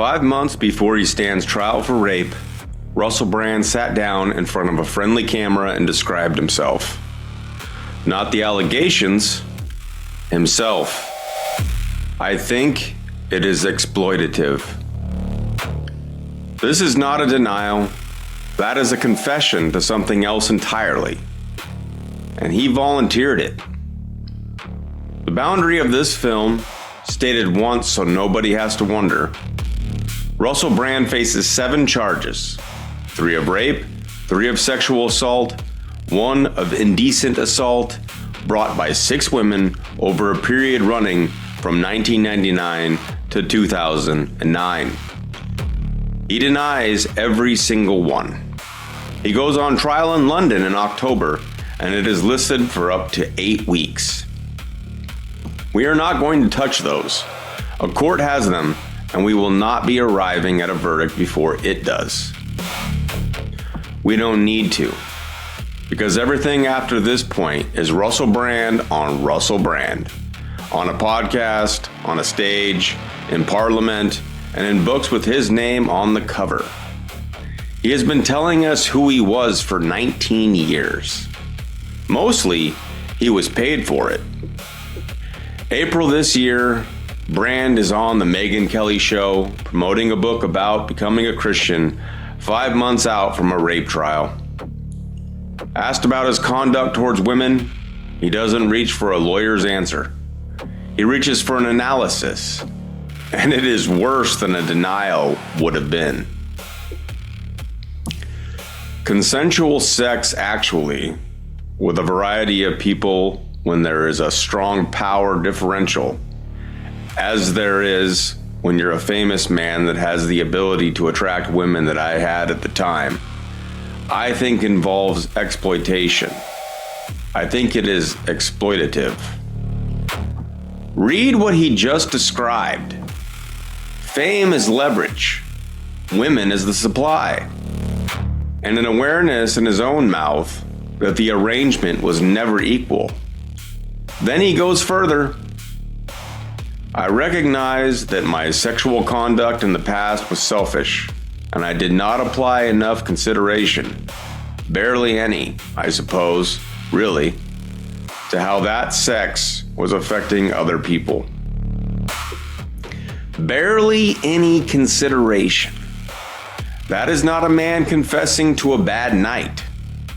5 months before he stands trial for rape, Russell Brand sat down in front of a friendly camera and described himself. Not the allegations, himself. I think it is exploitative. This is not a denial. That is a confession to something else entirely. And he volunteered it. The boundary of this film, stated once so nobody has to wonder, Russell Brand faces 7 charges. 3 of rape, 3 of sexual assault, 1 of indecent assault, brought by 6 women over a period running from 1999 to 2009. He denies every single one. He goes on trial in London in October, and it is listed for up to 8 weeks. We are not going to touch those. A court has them, and we will not be arriving at a verdict before it does. We don't need to, because everything after this point is Russell Brand on Russell Brand, on a podcast, on a stage, in Parliament, and in books with his name on the cover. He has been telling us who he was for 19 years. Mostly, he was paid for it. April this year, Brand is on the Megyn Kelly show, promoting a book about becoming a Christian 5 months out from a rape trial. Asked about his conduct towards women, he doesn't reach for a lawyer's answer. He reaches for an analysis, and it is worse than a denial would have been. Consensual sex, actually, with a variety of people when there is a strong power differential, as there is when you're a famous man that has the ability to attract women that I had at the time, I think involves exploitation. I think it is exploitative. Read what he just described. Fame is leverage. Women is the supply. And an awareness in his own mouth that the arrangement was never equal. Then he goes further. I recognize that my sexual conduct in the past was selfish, and I did not apply enough consideration, barely any, I suppose, really, to how that sex was affecting other people. Barely any consideration. That is not a man confessing to a bad night.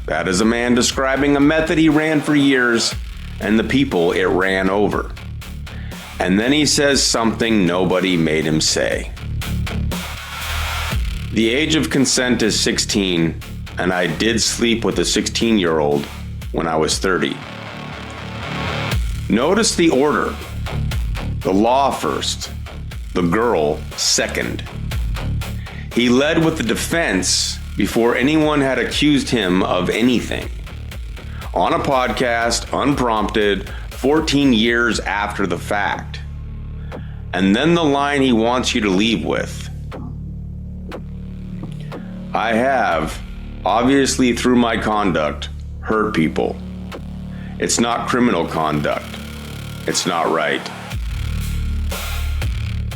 That is a man describing a method he ran for years and the people it ran over. And then he says something nobody made him say. The age of consent is 16, and I did sleep with a 16-year-old when I was 30. Notice the order. The law first, the girl second. He led with the defense before anyone had accused him of anything. On a podcast, unprompted, 14 years after the fact. And then the line he wants you to leave with. I have, obviously through my conduct, hurt people. It's not criminal conduct. It's not right.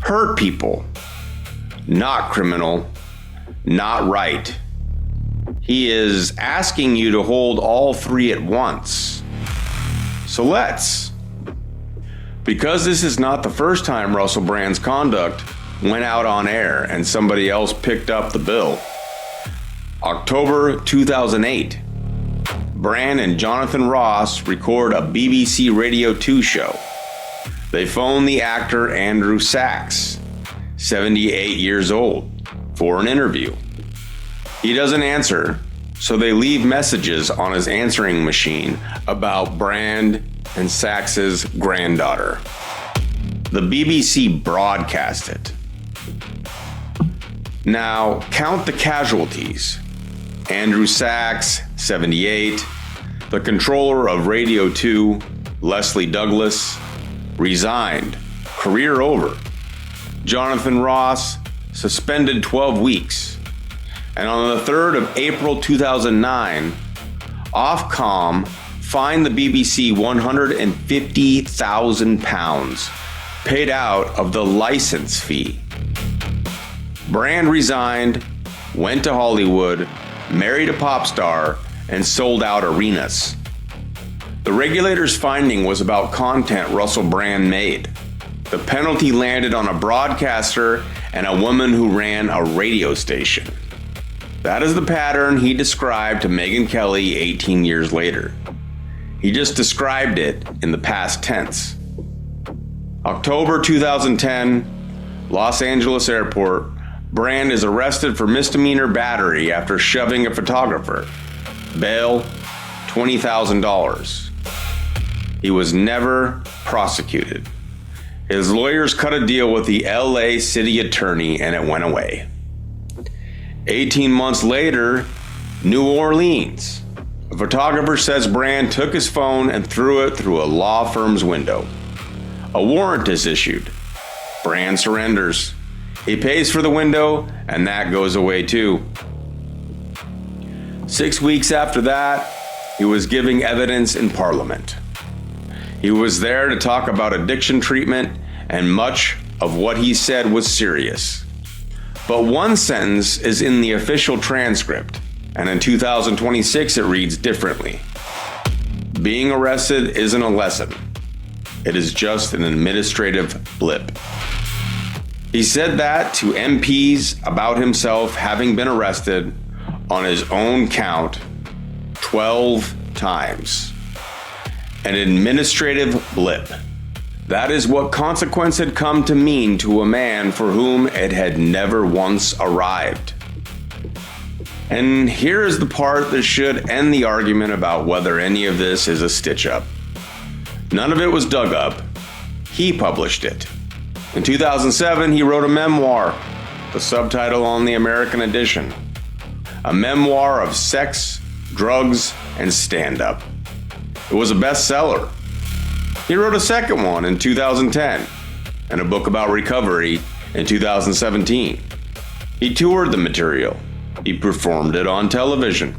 Hurt people. Not criminal. Not right. He is asking you to hold all 3 at once. So let's. Because this is not the first time Russell Brand's conduct went out on air and somebody else picked up the bill. October 2008, Brand and Jonathan Ross record a BBC Radio 2 show. They phone the actor Andrew Sachs, 78 years old, for an interview. He doesn't answer, so they leave messages on his answering machine about Brand and Sachs's granddaughter. The BBC broadcast it. Now, count the casualties. Andrew Sachs, 78, the controller of Radio 2, Leslie Douglas, resigned, career over. Jonathan Ross, suspended 12 weeks. And on the 3rd of April 2009, Ofcom fined the BBC £150,000 paid out of the license fee. Brand resigned, went to Hollywood, married a pop star, and sold out arenas. The regulator's finding was about content Russell Brand made. The penalty landed on a broadcaster and a woman who ran a radio station. That is the pattern he described to Megyn Kelly 18 years later. He just described it in the past tense. October 2010, Los Angeles Airport. Brand is arrested for misdemeanor battery after shoving a photographer. Bail, $20,000. He was never prosecuted. His lawyers cut a deal with the LA city attorney and it went away. 18 months later, New Orleans. A photographer says Brand took his phone and threw it through a law firm's window. A warrant is issued. Brand surrenders. He pays for the window, and that goes away too. 6 weeks after that, he was giving evidence in Parliament. He was there to talk about addiction treatment, and much of what he said was serious. But one sentence is in the official transcript, and in 2026 it reads differently. Being arrested isn't a lesson. It is just an administrative blip. He said that to MPs about himself having been arrested on his own count 12 times. An administrative blip. That is what consequence had come to mean to a man for whom it had never once arrived. And here is the part that should end the argument about whether any of this is a stitch-up. None of it was dug up. He published it. In 2007, he wrote a memoir, the subtitle on the American edition. A memoir of sex, drugs, and stand-up. It was a bestseller. He wrote a second one in 2010, and a book about recovery in 2017. He toured the material. He performed it on television.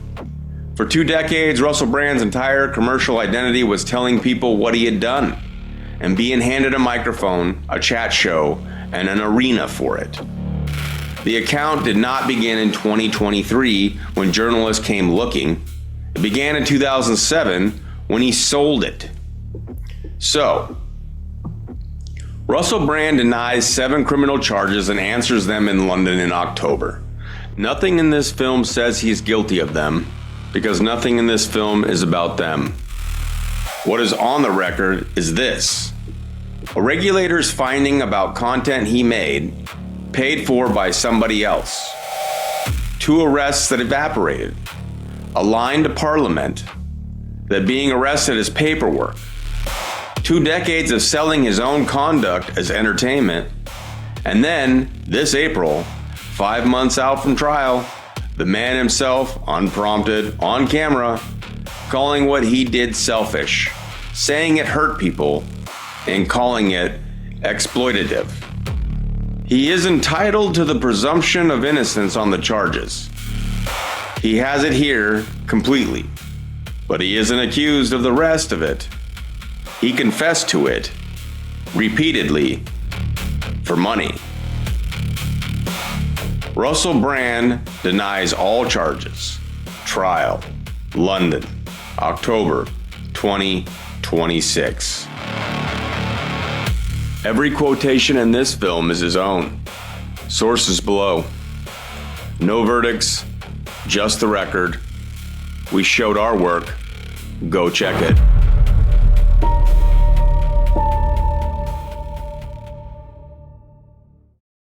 For 2 decades, Russell Brand's entire commercial identity was telling people what he had done, and being handed a microphone, a chat show, and an arena for it. The account did not begin in 2023 when journalists came looking. It began in 2007 when he sold it. So, Russell Brand denies 7 criminal charges and answers them in London in October. Nothing in this film says he's guilty of them, because nothing in this film is about them. What is on the record is this: a regulator's finding about content he made, paid for by somebody else. 2 arrests that evaporated. A line to Parliament that being arrested is paperwork. 2 decades of selling his own conduct as entertainment. And then, this April, 5 months out from trial, the man himself, unprompted, on camera, calling what he did selfish, saying it hurt people, and calling it exploitative. He is entitled to the presumption of innocence on the charges. He has it here completely, but he isn't accused of the rest of it. He confessed to it repeatedly for money. Russell Brand denies all charges. Trial, London, October 2026. Every quotation in this film is his own. Sources below. No verdicts, just the record. We showed our work. Go check it.